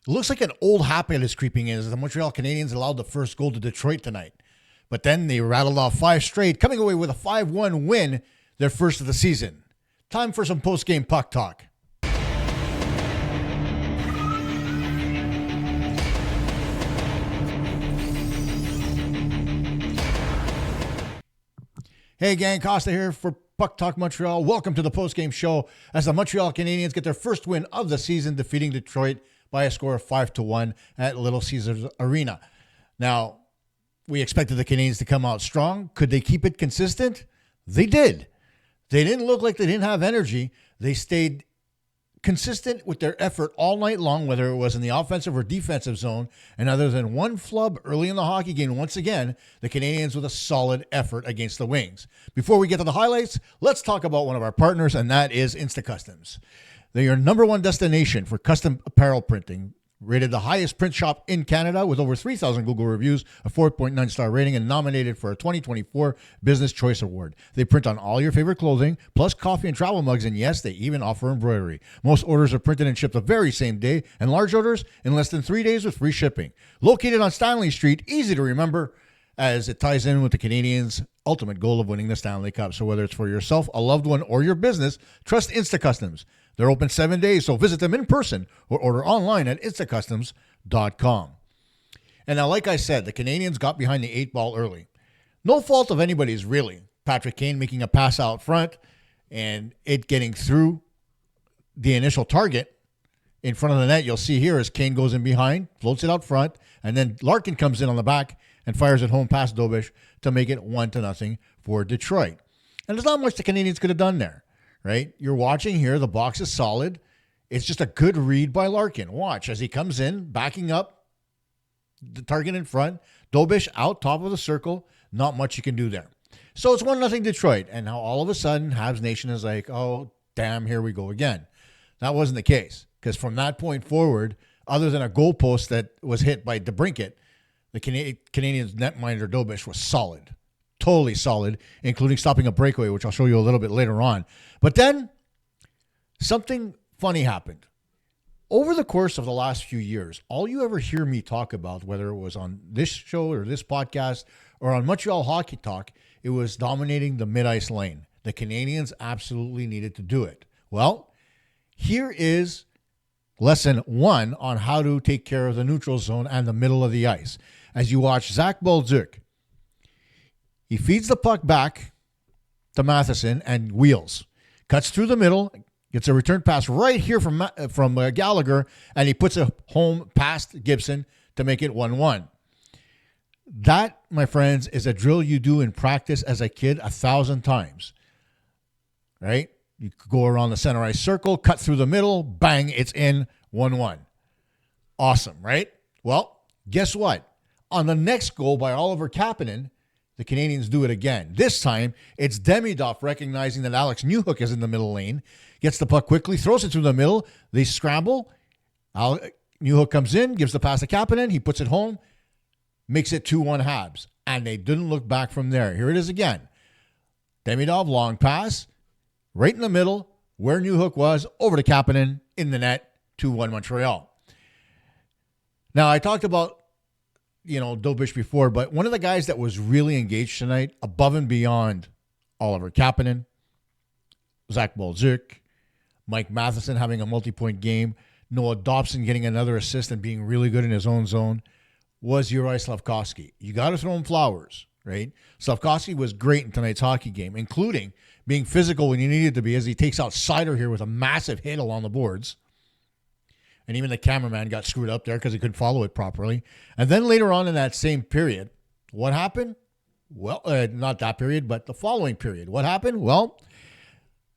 It looks like an old habit is creeping in as the Montreal Canadiens allowed the first goal to Detroit tonight. But then they rattled off 5 straight, coming away with a 5-1 win, their first of the season. Time for some post-game puck talk. Hey gang, Costa here for Puck Talk Montreal. Welcome to the post-game show as the Montreal Canadiens get their first win of the season, defeating Detroit by a score of 5-1 at Little Caesars Arena. Now, we expected the Canadiens to come out strong. Could they keep it consistent? They did. They didn't look like they didn't have energy. They stayed consistent with their effort all night long, whether it was in the offensive or defensive zone. And other than one flub early in the hockey game, once again, the Canadiens with a solid effort against the Wings. Before we get to the highlights, let's talk about one of our partners, and that is Instacustoms. They're your number one destination for custom apparel printing. Rated the highest print shop in Canada with over 3,000 Google reviews, a 4.9 star rating, and nominated for a 2024 Business Choice Award. They print on all your favorite clothing, plus coffee and travel mugs, and yes, they even offer embroidery. Most orders are printed and shipped the very same day, and large orders in less than 3 days with free shipping. Located on Stanley Street, easy to remember, as it ties in with the Canadiens' ultimate goal of winning the Stanley Cup. So whether it's for yourself, a loved one, or your business, trust Instacustoms. They're open 7 days, so visit them in person or order online at instacustoms.com. And now, like I said, the Canadiens got behind the 8 ball early. No fault of anybody's, really. Patrick Kane making a pass out front and it getting through the initial target in front of the net. You'll see here as Kane goes in behind, floats it out front, and then Larkin comes in on the back and fires it home past Dobes to make it 1-0 for Detroit. And there's not much the Canadiens could have done there. Right? You're watching here. The box is solid. It's just a good read by Larkin. Watch as he comes in, backing up the target in front. Dobes out top of the circle. Not much you can do there. So it's 1-0 Detroit. And now all of a sudden, Habs Nation is like, oh, damn, here we go again. That wasn't the case. Because from that point forward, other than a goalpost that was hit by DeBrincat, the Canadiens netminder Dobes was solid. Totally solid, including stopping a breakaway, which I'll show you a little bit later on. But then something funny happened. Over the course of the last few years, all you ever hear me talk about, whether it was on this show or this podcast or on Montreal Hockey Talk, it was dominating the mid-ice lane. The Canadiens absolutely needed to do it. Well, here is lesson 1 on how to take care of the neutral zone and the middle of the ice. As you watch Zack Bolduc, he feeds the puck back to Matheson and wheels. Cuts through the middle, gets a return pass right here from Gallagher, and he puts it home past Gibson to make it 1-1. That, my friends, is a drill you do in practice as a kid 1,000 times. Right? You go around the center ice circle, cut through the middle, bang, it's in, 1-1. Awesome, right? Well, guess what? On the next goal by Oliver Kapanen, the Canadiens do it again. This time, it's Demidov recognizing that Alex Newhook is in the middle lane. Gets the puck quickly, throws it through the middle. They scramble. Newhook comes in, gives the pass to Kapanen. He puts it home, makes it 2-1 Habs. And they didn't look back from there. Here it is again. Demidov, long pass, right in the middle, where Newhook was, over to Kapanen, in the net, 2-1 Montreal. Now, I talked about Dobes before, but one of the guys that was really engaged tonight, above and beyond Oliver Kapanen, Zack Bolduc, Mike Matheson having a multi-point game, Noah Dobson getting another assist and being really good in his own zone, was Juraj Slafkovsky. You got to throw him flowers, right? Slafkovsky was great in tonight's hockey game, including being physical when he needed to be, as he takes out Sider here with a massive hit along the boards. And even the cameraman got screwed up there because he couldn't follow it properly. And then later on in that same period, what happened? Well, not that period, but the following period. What happened? Well,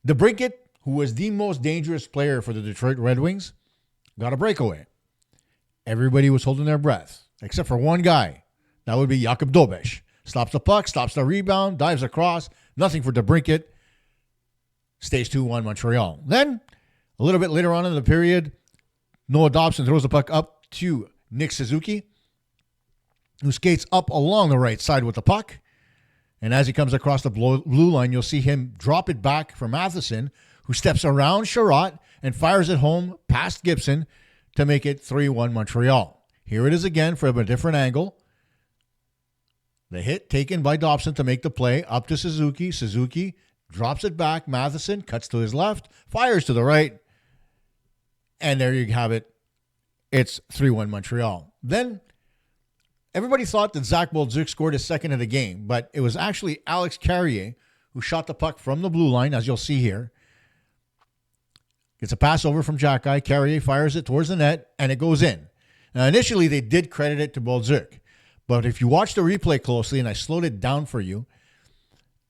DeBrincat, who was the most dangerous player for the Detroit Red Wings, got a breakaway. Everybody was holding their breath, except for one guy. That would be Jakub Dobes. Stops the puck, stops the rebound, dives across. Nothing for DeBrincat. Stays 2-1 Montreal. Then, a little bit later on in the period, Noah Dobson throws the puck up to Nick Suzuki, who skates up along the right side with the puck. And as he comes across the blue line, you'll see him drop it back for Matheson, who steps around Sherratt and fires it home past Gibson to make it 3-1 Montreal. Here it is again from a different angle. The hit taken by Dobson to make the play up to Suzuki. Suzuki drops it back. Matheson cuts to his left, fires to the right. And there you have it. It's 3-1 Montreal. Then everybody thought that Zack Bolduc scored his second of the game, but it was actually Alex Carrier who shot the puck from the blue line, as you'll see here. Gets a pass over from Jacky. Carrier fires it towards the net, and it goes in. Now, initially, they did credit it to Bolduc. But if you watch the replay closely, and I slowed it down for you,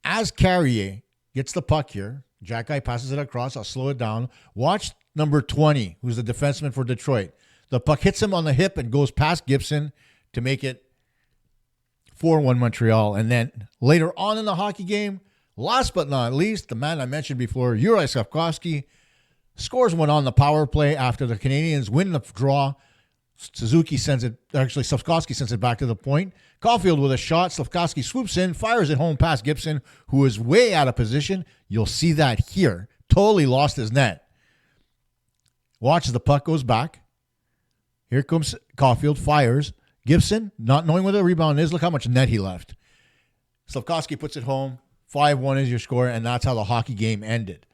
as Carrier gets the puck here, Jacky passes it across. I'll slow it down. Watch number 20, who's the defenseman for Detroit. The puck hits him on the hip and goes past Gibson to make it 4-1 Montreal. And then later on in the hockey game, last but not least, the man I mentioned before, Juraj Slafkovsky, scores one on the power play after the Canadiens win the draw. Slafkovsky sends it back to the point. Caulfield with a shot. Slafkovsky swoops in, fires it home past Gibson, who is way out of position. You'll see that here. Totally lost his net. Watch as the puck goes back. Here comes Caulfield, fires. Gibson, not knowing where the rebound is, look how much net he left. Slafkovsky puts it home. 5-1 is your score, and that's how the hockey game ended.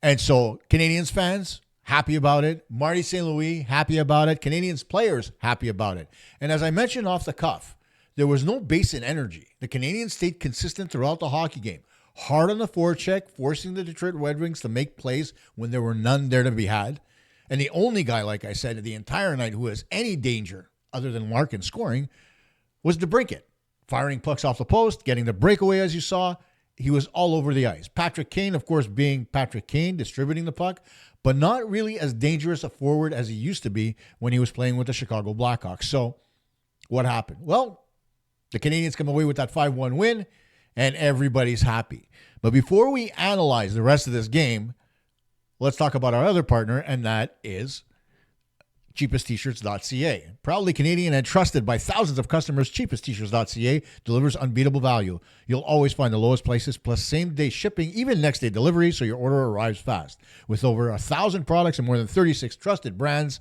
And so, Canadiens fans, happy about it. Marty St. Louis, happy about it. Canadiens players, happy about it. And as I mentioned off the cuff, there was no base in energy. The Canadiens stayed consistent throughout the hockey game. Hard on the forecheck, forcing the Detroit Red Wings to make plays when there were none there to be had. And the only guy, like I said, the entire night who has any danger other than Larkin scoring was DeBrincat. Firing pucks off the post, getting the breakaway as you saw. He was all over the ice. Patrick Kane, of course, being Patrick Kane, distributing the puck, but not really as dangerous a forward as he used to be when he was playing with the Chicago Blackhawks. So what happened? Well, the Canadiens come away with that 5-1 win, and everybody's happy. But before we analyze the rest of this game, let's talk about our other partner, and that is cheapesttshirts.ca. Proudly Canadian and trusted by thousands of customers, cheapesttshirts.ca delivers unbeatable value. You'll always find the lowest prices plus same-day shipping, even next-day delivery, so your order arrives fast. With over 1,000 products and more than 36 trusted brands,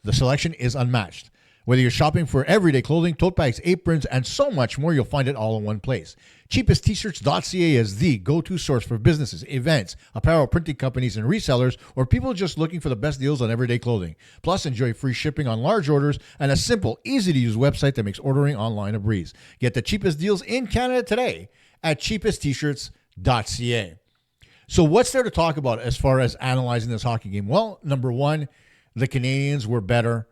the selection is unmatched. Whether you're shopping for everyday clothing, tote bags, aprons, and so much more, you'll find it all in one place. Cheapesttshirts.ca is the go-to source for businesses, events, apparel printing companies, and resellers, or people just looking for the best deals on everyday clothing. Plus, enjoy free shipping on large orders and a simple, easy-to-use website that makes ordering online a breeze. Get the cheapest deals in Canada today at cheapesttshirts.ca. So what's there to talk about as far as analyzing this hockey game? Well, number one, the Canadiens were better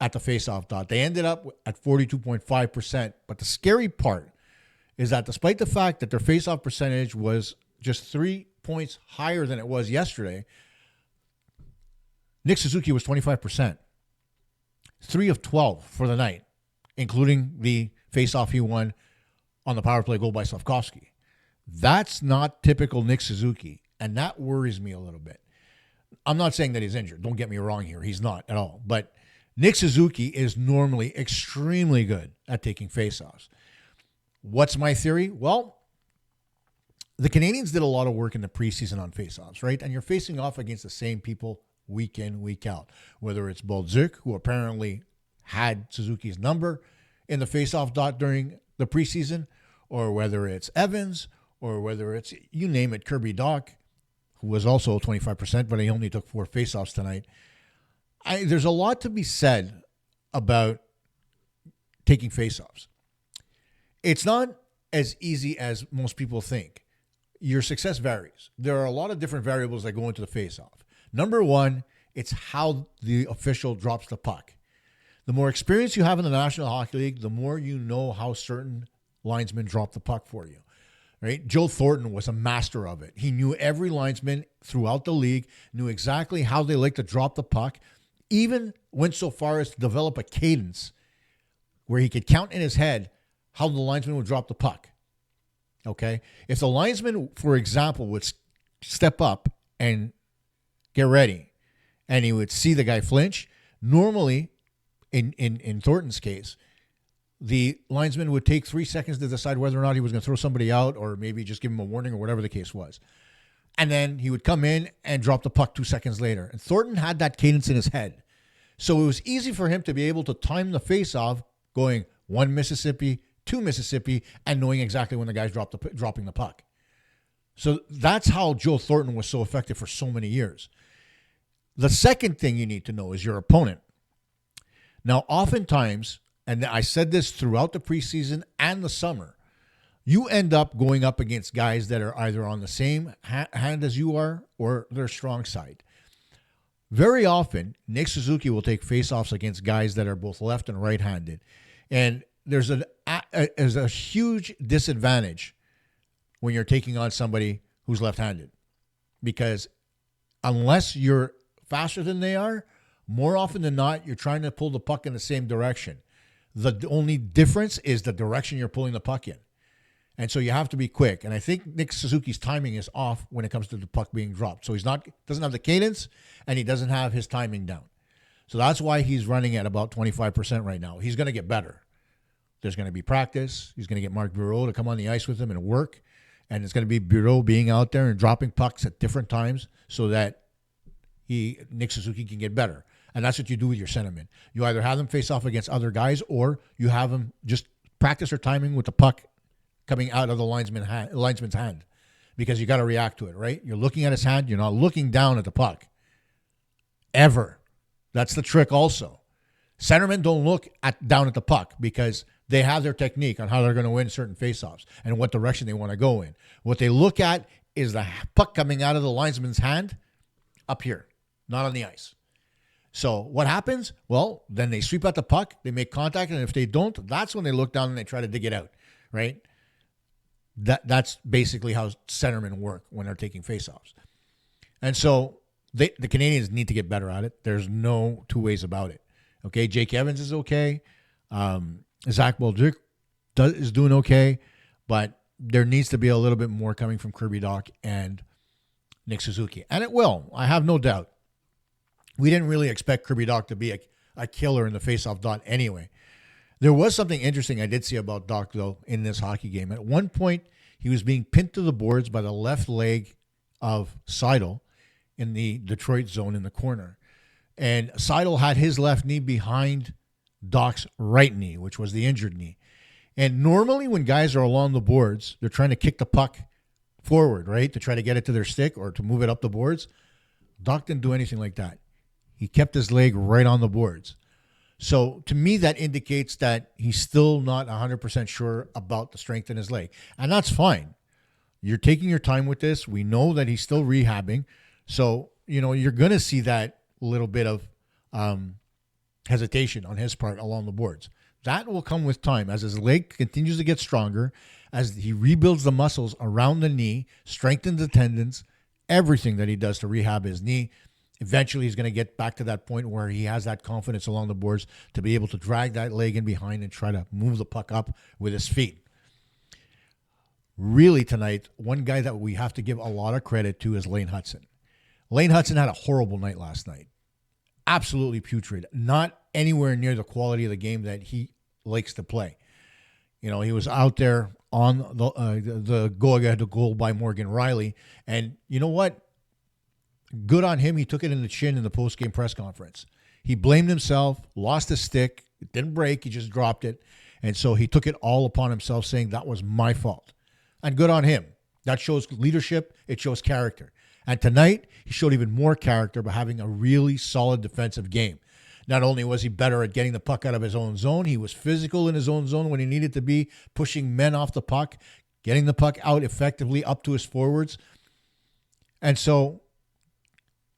at the faceoff dot. They ended up at 42.5%. But the scary part is that despite the fact that their faceoff percentage was just 3 points higher than it was yesterday, Nick Suzuki was 25%. 3 of 12 for the night, including the faceoff he won on the power play goal by Slafkovsky. That's not typical Nick Suzuki, and that worries me a little bit. I'm not saying that he's injured. Don't get me wrong here. He's not at all. But Nick Suzuki is normally extremely good at taking faceoffs. What's my theory? Well, the Canadiens did a lot of work in the preseason on faceoffs, right? And you're facing off against the same people week in, week out. Whether it's Bolduc, who apparently had Suzuki's number in the faceoff dot during the preseason, or whether it's Evans, or whether it's, you name it, Kirby Dach, who was also 25%, but he only took 4 faceoffs tonight. There's a lot to be said about taking faceoffs. It's not as easy as most people think. Your success varies. There are a lot of different variables that go into the faceoff. Number one, it's how the official drops the puck. The more experience you have in the National Hockey League, the more you know how certain linesmen drop the puck for you. Right? Joe Thornton was a master of it. He knew every linesman throughout the league, knew exactly how they like to drop the puck, even went so far as to develop a cadence where he could count in his head how the linesman would drop the puck. Okay? If the linesman, for example, would step up and get ready, and he would see the guy flinch, normally, in Thornton's case, the linesman would take 3 seconds to decide whether or not he was going to throw somebody out or maybe just give him a warning or whatever the case was. And then he would come in and drop the puck 2 seconds later. And Thornton had that cadence in his head. So it was easy for him to be able to time the face-off going 1 Mississippi, 2 Mississippi, and knowing exactly when the guy's dropping the puck. So that's how Joe Thornton was so effective for so many years. The second thing you need to know is your opponent. Now, oftentimes, and I said this throughout the preseason and the summer, you end up going up against guys that are either on the same hand as you are or their strong side. Very often, Nick Suzuki will take faceoffs against guys that are both left and right-handed. And there's a huge disadvantage when you're taking on somebody who's left-handed. Because unless you're faster than they are, more often than not, you're trying to pull the puck in the same direction. The only difference is the direction you're pulling the puck in. And so you have to be quick. And I think Nick Suzuki's timing is off when it comes to the puck being dropped. So doesn't have the cadence, and he doesn't have his timing down. So that's why he's running at about 25% right now. He's going to get better. There's going to be practice. He's going to get Marc Bureau to come on the ice with him and work. And it's going to be Bureau being out there and dropping pucks at different times so that Nick Suzuki can get better. And that's what you do with your centerman. You either have them face off against other guys, or you have them just practice their timing with the puck coming out of the linesman's hand, because you got to react to it, right? You're looking at his hand. You're not looking down at the puck. Ever. That's the trick also. Centermen don't look down at the puck because they have their technique on how they're going to win certain faceoffs and what direction they want to go in. What they look at is the puck coming out of the linesman's hand up here, not on the ice. So what happens? Well, then they sweep out the puck, they make contact, and if they don't, that's when they look down and they try to dig it out, right? That's basically how centermen work when they're taking faceoffs. And so the Canadiens need to get better at it. There's no two ways about it. Okay, Jake Evans is okay. Zack Bolduc is doing okay, but there needs to be a little bit more coming from Kirby Dach and Nick Suzuki. And it will. I have no doubt. We didn't really expect Kirby Dach to be a killer in the faceoff dot anyway. There was something interesting I did see about Dach, though, in this hockey game. At one point, he was being pinned to the boards by the left leg of Seidel in the Detroit zone in the corner. And Seidel had his left knee behind Dach's right knee, which was the injured knee. And normally when guys are along the boards, they're trying to kick the puck forward, right, to try to get it to their stick or to move it up the boards. Dach didn't do anything like that. He kept his leg right on the boards. So to me, that indicates that he's still not 100% sure about the strength in his leg. And that's fine. You're taking your time with this. We know that he's still rehabbing. So, you're going to see that little bit of hesitation on his part along the boards. That will come with time as his leg continues to get stronger, as he rebuilds the muscles around the knee, strengthens the tendons, everything that he does to rehab his knee. Eventually, he's going to get back to that point where he has that confidence along the boards to be able to drag that leg in behind and try to move the puck up with his feet. Really, tonight, one guy that we have to give a lot of credit to is Lane Hutson. Lane Hutson had a horrible night last night. Absolutely putrid. Not anywhere near the quality of the game that he likes to play. He was out there on the go-ahead goal by Morgan Riley. And you know what? Good on him. He took it in the chin in the post-game press conference. He blamed himself, lost his stick. It didn't break. He just dropped it. And so he took it all upon himself, saying that was my fault. And good on him. That shows leadership. It shows character. And tonight, he showed even more character by having a really solid defensive game. Not only was he better at getting the puck out of his own zone, he was physical in his own zone when he needed to be, pushing men off the puck, getting the puck out effectively up to his forwards. And so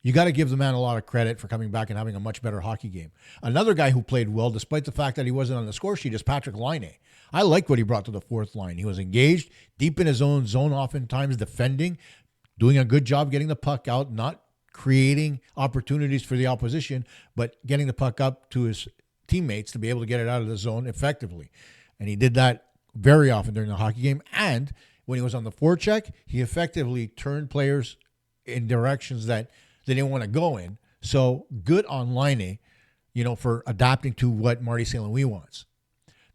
you got to give the man a lot of credit for coming back and having a much better hockey game. Another guy who played well, despite the fact that he wasn't on the score sheet, is Patrick Laine. I liked what he brought to the fourth line. He was engaged, deep in his own zone, oftentimes defending, doing a good job getting the puck out, not creating opportunities for the opposition, but getting the puck up to his teammates to be able to get it out of the zone effectively. And he did that very often during the hockey game. And when he was on the forecheck, he effectively turned players in directions that they didn't want to go in. So good on Laine, for adapting to what Marty St. Louis wants.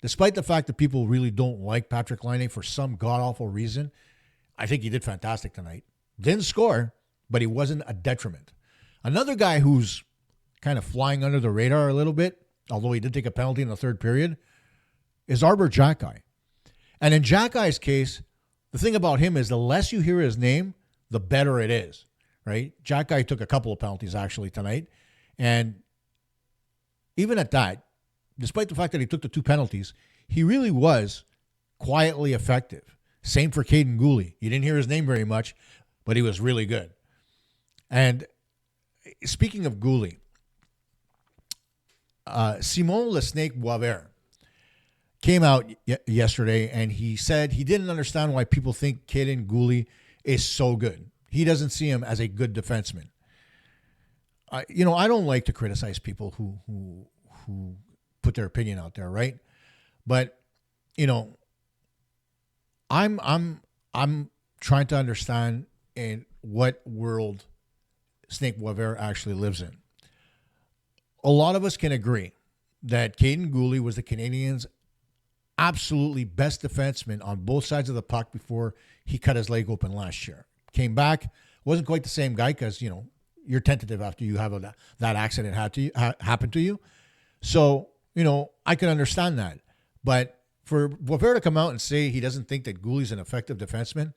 Despite the fact that people really don't like Patrick Laine for some god-awful reason, I think he did fantastic tonight. Didn't score, but he wasn't a detriment. Another guy who's kind of flying under the radar a little bit, although he did take a penalty in the third period, is Arbor Jackeye. And in Jackeye's case, the thing about him is the less you hear his name, the better it is, right? Jackeye took a couple of penalties actually tonight. And even at that, despite the fact that he took the 2 penalties, he really was quietly effective. Same for Caden Guhle. You didn't hear his name very much, but he was really good. And speaking of Guhle, Simon Le Snake Boisvert came out yesterday and he said he didn't understand why people think Caden Guhle is so good. He doesn't see him as a good defenseman. I don't like to criticize people who put their opinion out there, right? But I'm trying to understand in what world Snake Boisvert actually lives in. A lot of us can agree that Caden Guhle was the Canadiens' absolutely best defenseman on both sides of the puck before he cut his leg open last year. Came back, wasn't quite the same guy because, you're tentative after you have that accident happen to you. So, I can understand that. But for Boisvert to come out and say he doesn't think that Guhle's an effective defenseman,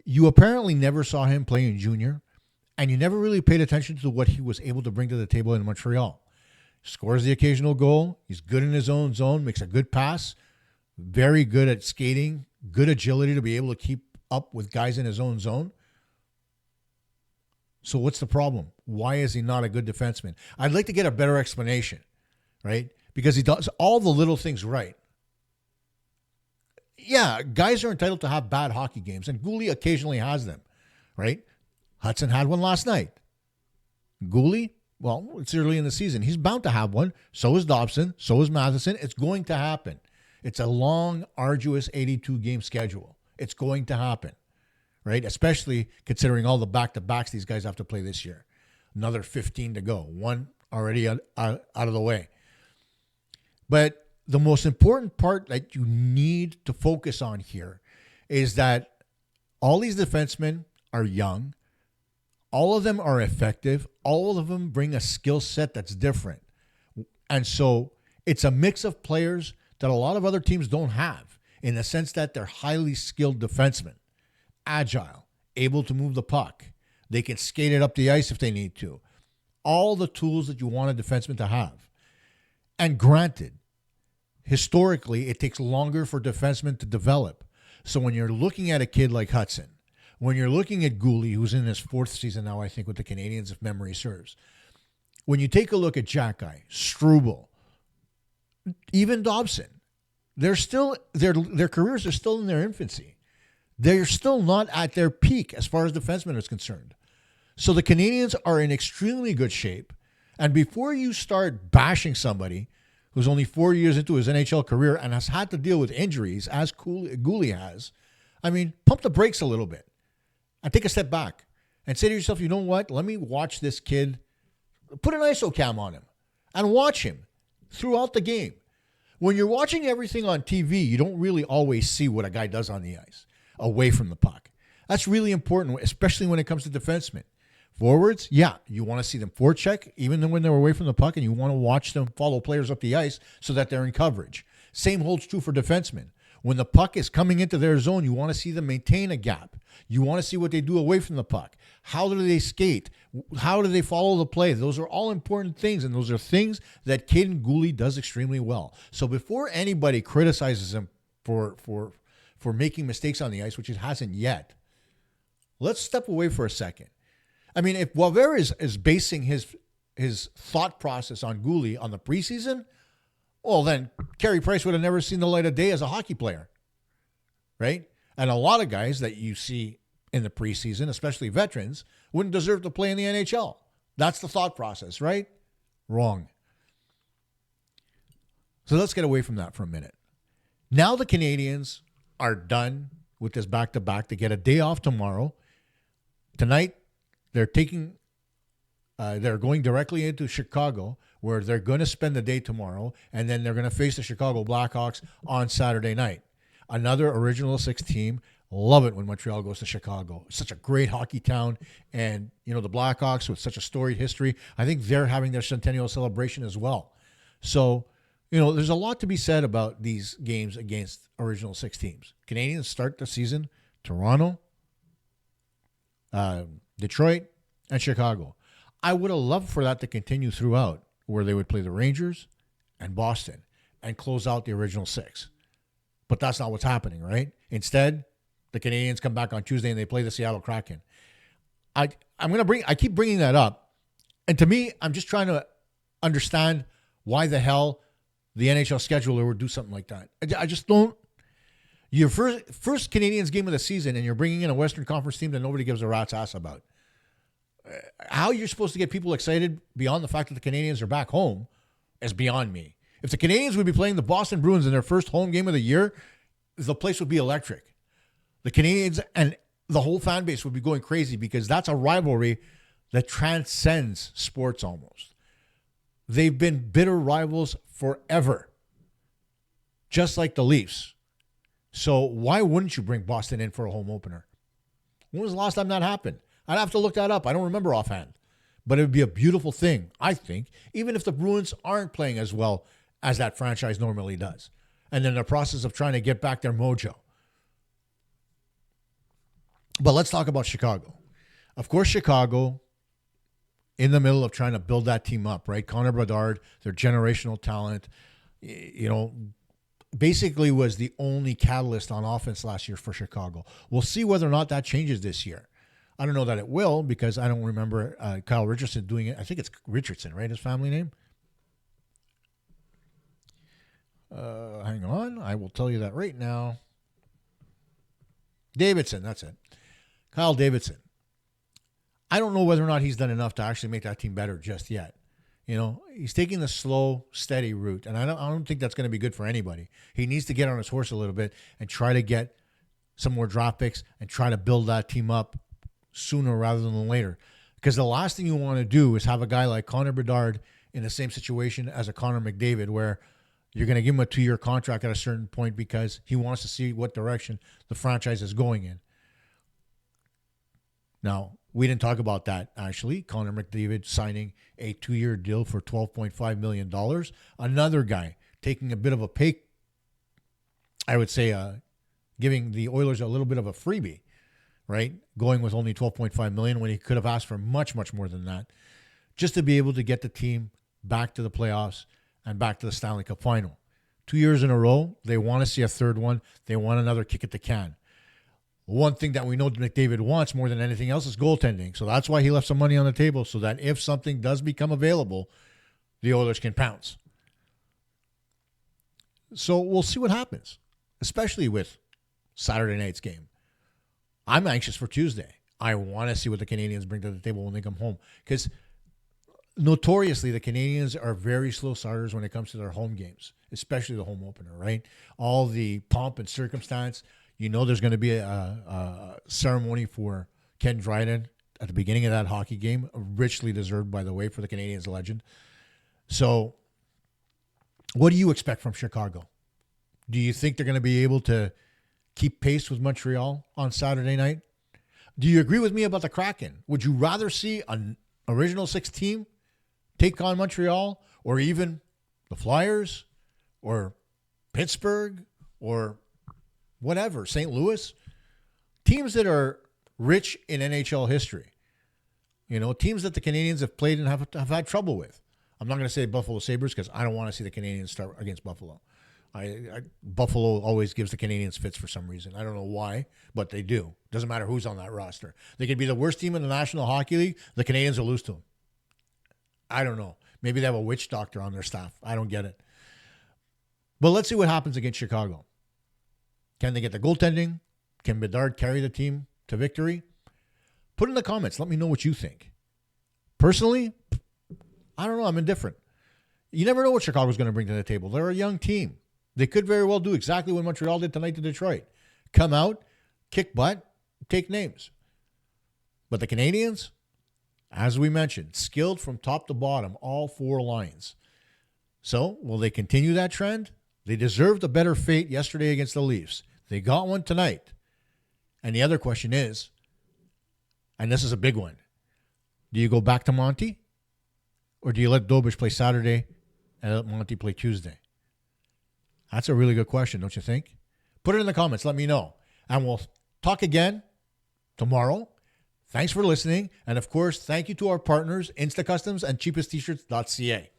you apparently never saw him play in junior, and you never really paid attention to what he was able to bring to the table in Montreal. Scores the occasional goal. He's good in his own zone, makes a good pass, very good at skating, good agility to be able to keep up with guys in his own zone. So what's the problem? Why is he not a good defenseman? I'd like to get a better explanation, right? Because he does all the little things right. Yeah, guys are entitled to have bad hockey games, and Guhle occasionally has them, right? Hutson had one last night. Guhle, well, it's early in the season. He's bound to have one. So is Dobson. So is Matheson. It's going to happen. It's a long, arduous 82-game schedule. It's going to happen, right? Especially considering all the back-to-backs these guys have to play this year. Another 15 to go. One already out of the way. But the most important part that you need to focus on here is that all these defensemen are young. All of them are effective. All of them bring a skill set that's different. And so it's a mix of players that a lot of other teams don't have, in the sense that they're highly skilled defensemen, agile, able to move the puck. They can skate it up the ice if they need to. All the tools that you want a defenseman to have. And granted, historically, it takes longer for defensemen to develop. So when you're looking at a kid like Hutson, when you're looking at Guhle, who's in his 4th season now, I think, with the Canadiens, if memory serves, when you take a look at Jackeye, Struble, even Dobson, they're still their careers are still in their infancy. They're still not at their peak as far as defensemen is concerned. So the Canadiens are in extremely good shape. And before you start bashing somebody who's only 4 years into his NHL career and has had to deal with injuries, as Guhle has, pump the brakes a little bit and take a step back and say to yourself, you know what? Let me watch this kid. Put an ISO cam on him and watch him throughout the game. When you're watching everything on TV, you don't really always see what a guy does on the ice away from the puck. That's really important, especially when it comes to defensemen. Forwards, yeah, you want to see them forecheck even when they're away from the puck, and you want to watch them follow players up the ice so that they're in coverage. Same holds true for defensemen. When the puck is coming into their zone, you want to see them maintain a gap. You want to see what they do away from the puck. How do they skate? How do they follow the play? Those are all important things, and those are things that Caden Guhle does extremely well. So before anybody criticizes him for making mistakes on the ice, which it hasn't yet, let's step away for a second. If Boisvert is basing his thought process on Guhle on the preseason, well, then Carey Price would have never seen the light of day as a hockey player, right? And a lot of guys that you see in the preseason, especially veterans, wouldn't deserve to play in the NHL. That's the thought process, right? Wrong. So let's get away from that for a minute. Now the Canadiens are done with this back-to-back. They get a day off tomorrow. Tonight, they're going directly into Chicago, where they're going to spend the day tomorrow, and then they're going to face the Chicago Blackhawks on Saturday night. Another Original Six team, love it when Montreal goes to Chicago. It's such a great hockey town. And, the Blackhawks with such a storied history, I think they're having their centennial celebration as well. So, there's a lot to be said about these games against original six teams. Canadiens start the season, Toronto, Detroit, and Chicago. I would have loved for that to continue throughout, where they would play the Rangers and Boston and close out the original six. But that's not what's happening, right? Instead, the Canadiens come back on Tuesday and they play the Seattle Kraken. I keep bringing that up, and to me, I'm just trying to understand why the hell the NHL scheduler would do something like that. I just don't. Your first Canadiens game of the season, and you're bringing in a Western Conference team that nobody gives a rat's ass about. How you're supposed to get people excited beyond the fact that the Canadiens are back home is beyond me. If the Canadiens would be playing the Boston Bruins in their first home game of the year, the place would be electric. The Canadiens and the whole fan base would be going crazy because that's a rivalry that transcends sports almost. They've been bitter rivals forever, just like the Leafs. So why wouldn't you bring Boston in for a home opener? When was the last time that happened? I'd have to look that up. I don't remember offhand. But it would be a beautiful thing, I think, even if the Bruins aren't playing as well as that franchise normally does. And then the process of trying to get back their mojo. But let's talk about Chicago. Of course, Chicago, in the middle of trying to build that team up, right? Connor Bedard, their generational talent, basically was the only catalyst on offense last year for Chicago. We'll see whether or not that changes this year. I don't know that it will because I don't remember Kyle Richardson doing it. I think it's Richardson, right? His family name? Hang on. I will tell you that right now. Davidson, that's it. Kyle Davidson. I don't know whether or not he's done enough to actually make that team better just yet. He's taking the slow, steady route, and I don't think that's going to be good for anybody. He needs to get on his horse a little bit and try to get some more draft picks and try to build that team up sooner rather than later. Because the last thing you want to do is have a guy like Connor Bedard in the same situation as a Connor McDavid, where you're going to give him a 2-year contract at a certain point because he wants to see what direction the franchise is going in. Now, we didn't talk about that, actually. Connor McDavid signing a 2-year deal for $12.5 million. Another guy taking a bit of a pay, I would say, giving the Oilers a little bit of a freebie, right? Going with only $12.5 million when he could have asked for much, much more than that, just to be able to get the team back to the playoffs and back to the Stanley Cup final. 2 years in a row, they want to see a third one. They want another kick at the can. One thing that we know McDavid wants more than anything else is goaltending. So that's why he left some money on the table so that if something does become available, the Oilers can pounce. So we'll see what happens, especially with Saturday night's game. I'm anxious for Tuesday. I want to see what the Canadiens bring to the table when they come home. Because notoriously, the Canadiens are very slow starters when it comes to their home games, especially the home opener, right? All the pomp and circumstance. There's going to be a ceremony for Ken Dryden at the beginning of that hockey game, richly deserved, by the way, for the Canadiens legend. So what do you expect from Chicago? Do you think they're going to be able to keep pace with Montreal on Saturday night? Do you agree with me about the Kraken? Would you rather see an original six team take on Montreal, or even the Flyers, or Pittsburgh, or whatever, St. Louis? Teams that are rich in NHL history. Teams that the Canadiens have played and have had trouble with. I'm not going to say Buffalo Sabres because I don't want to see the Canadiens start against Buffalo. Buffalo always gives the Canadiens fits for some reason. I don't know why, but they do. Doesn't matter who's on that roster. They could be the worst team in the National Hockey League. The Canadiens will lose to them. I don't know. Maybe they have a witch doctor on their staff. I don't get it. But let's see what happens against Chicago. Can they get the goaltending? Can Bedard carry the team to victory? Put in the comments. Let me know what you think. Personally, I don't know. I'm indifferent. You never know what Chicago's going to bring to the table. They're a young team. They could very well do exactly what Montreal did tonight to Detroit. Come out, kick butt, take names. But the Canadiens, as we mentioned, skilled from top to bottom, all four lines. So, will they continue that trend? They deserved a better fate yesterday against the Leafs. They got one tonight. And the other question is, and this is a big one, do you go back to Monty? Or do you let Dobes play Saturday and let Monty play Tuesday? That's a really good question, don't you think? Put it in the comments. Let me know. And we'll talk again tomorrow. Thanks for listening. And of course, thank you to our partners, InstaCustoms and CheapestT-shirts.ca.